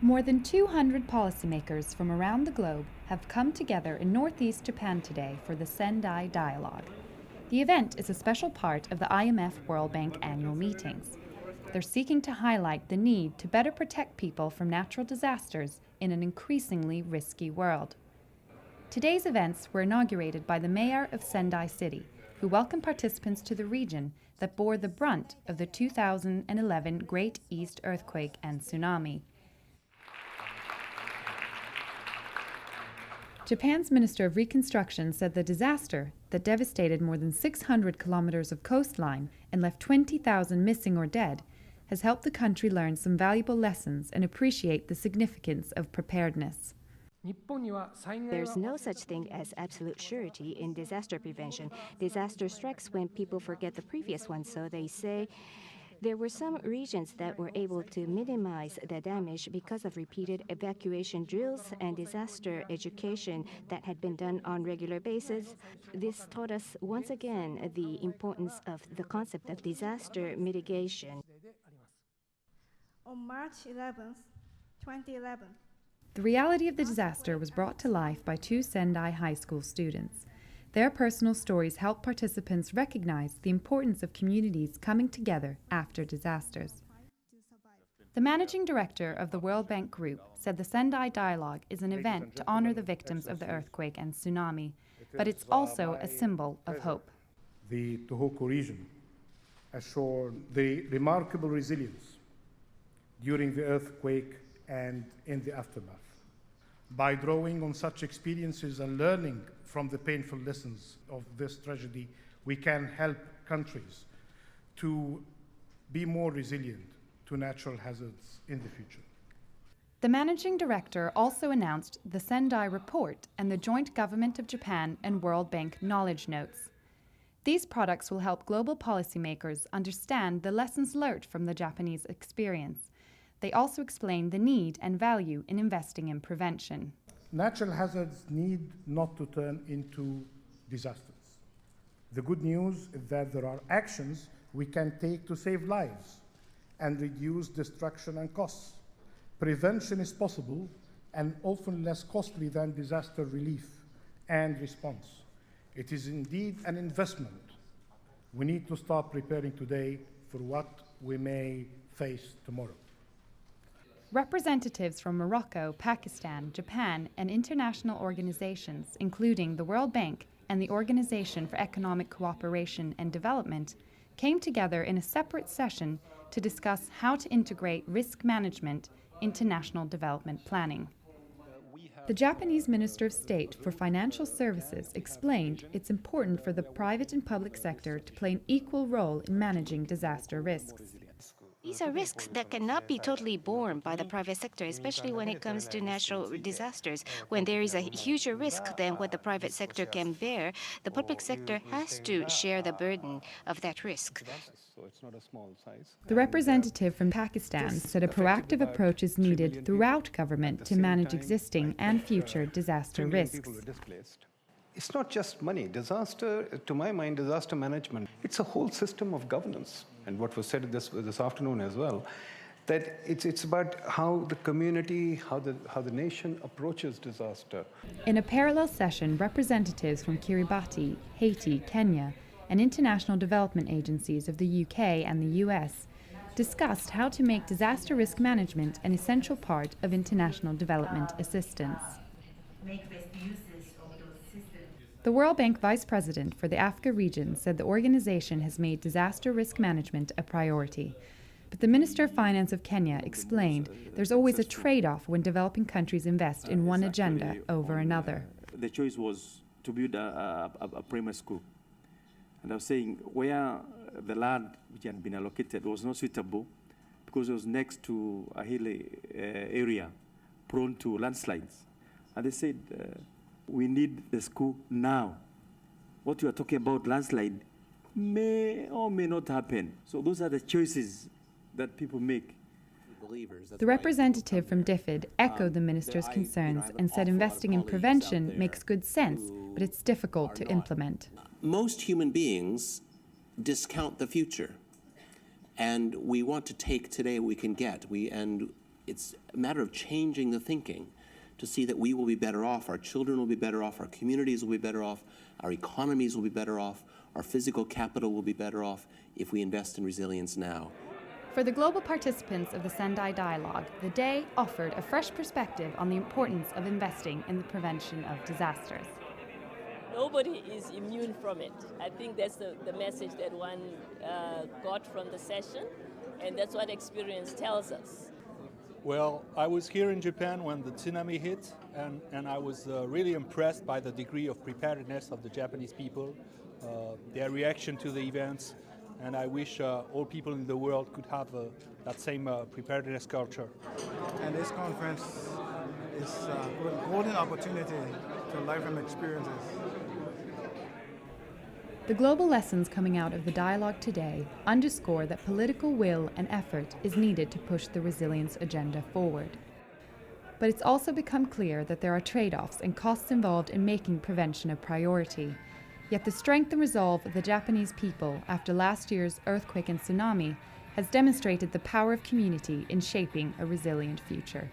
More than 200 policymakers from around the globe have come together in northeast Japan today for the Sendai Dialogue. The event is a special part of the IMF World Bank annual meetings. They're seeking to highlight the need to better protect people from natural disasters in an increasingly risky world. Today's events were inaugurated by the mayor of Sendai City, who welcomed participants to the region that bore the brunt of the 2011 Great East Earthquake and tsunami. Japan's Minister of Reconstruction said the disaster that devastated more than 600 kilometers of coastline and left 20,000 missing or dead has helped the country learn some valuable lessons and appreciate the significance of preparedness. There's no such thing as absolute surety in disaster prevention. Disaster strikes when people forget the previous one, so they say. There were some regions that were able to minimize the damage because of repeated evacuation drills and disaster education that had been done on regular basis. This taught us once again the importance of the concept of disaster mitigation. On March 11th, 2011, the reality of the disaster was brought to life by two Sendai High School students. Their personal stories help participants recognize the importance of communities coming together after disasters. The managing director of the World Bank Group said the Sendai Dialogue is an event to honor the victims of the earthquake and tsunami, but it's also a symbol of hope. The Tohoku region has shown the remarkable resilience during the earthquake and in the aftermath. By drawing on such experiences and learning from the painful lessons of this tragedy, we can help countries to be more resilient to natural hazards in the future. The managing director also announced the Sendai Report and the Joint Government of Japan and World Bank Knowledge Notes. These products will help global policymakers understand the lessons learned from the Japanese experience. They also explain the need and value in investing in prevention. Natural hazards need not to turn into disasters. The good news is that there are actions we can take to save lives and reduce destruction and costs. Prevention is possible and often less costly than disaster relief and response. It is indeed an investment. We need to start preparing today for what we may face tomorrow. Representatives from Morocco, Pakistan, Japan, and international organizations, including the World Bank and the Organization for Economic Cooperation and Development, came together in a separate session to discuss how to integrate risk management into national development planning. The Japanese Minister of State for Financial Services explained it's important for the private and public sector to play an equal role in managing disaster risks. These are risks that cannot be totally borne by the private sector, especially when it comes to natural disasters. When there is a huger risk than what the private sector can bear, the public sector has to share the burden of that risk. The representative from Pakistan said a proactive approach is needed throughout government to manage existing and future disaster risks. It's not just money. Disaster, to my mind, disaster management, it's a whole system of governance. And what was said this afternoon as well, that it's about how the community, how the nation approaches disaster. In a parallel session, representatives from Kiribati, Haiti, Kenya, and international development agencies of the UK and the US discussed how to make disaster risk management an essential part of international development assistance. The World Bank Vice President for the Africa region said the organization has made disaster risk management a priority. But the Minister of Finance of Kenya explained there's always a trade-off when developing countries invest in one agenda over another. The choice was to build a primary school. And I was saying where the land which had been allocated was not suitable because it was next to a hilly area prone to landslides. And they said, we need the school now. What you are talking about, landslide, may or may not happen. So those are the choices that people make. The representative from DFID echoed the minister's concerns and said investing in prevention makes good sense, but it's difficult to implement. Most human beings discount the future, and we want to take today we can get. And it's a matter of changing the thinking to see that we will be better off, our children will be better off, our communities will be better off, our economies will be better off, our physical capital will be better off if we invest in resilience now. For the global participants of the Sendai Dialogue, the day offered a fresh perspective on the importance of investing in the prevention of disasters. Nobody is immune from it. I think that's the message that one got from the session, and that's what experience tells us. Well, I was here in Japan when the tsunami hit, and I was really impressed by the degree of preparedness of the Japanese people, their reaction to the events, and I wish all people in the world could have that same preparedness culture. And this conference is a golden opportunity to learn from experiences. The global lessons coming out of the dialogue today underscore that political will and effort is needed to push the resilience agenda forward. But it's also become clear that there are trade-offs and costs involved in making prevention a priority. Yet the strength and resolve of the Japanese people after last year's earthquake and tsunami has demonstrated the power of community in shaping a resilient future.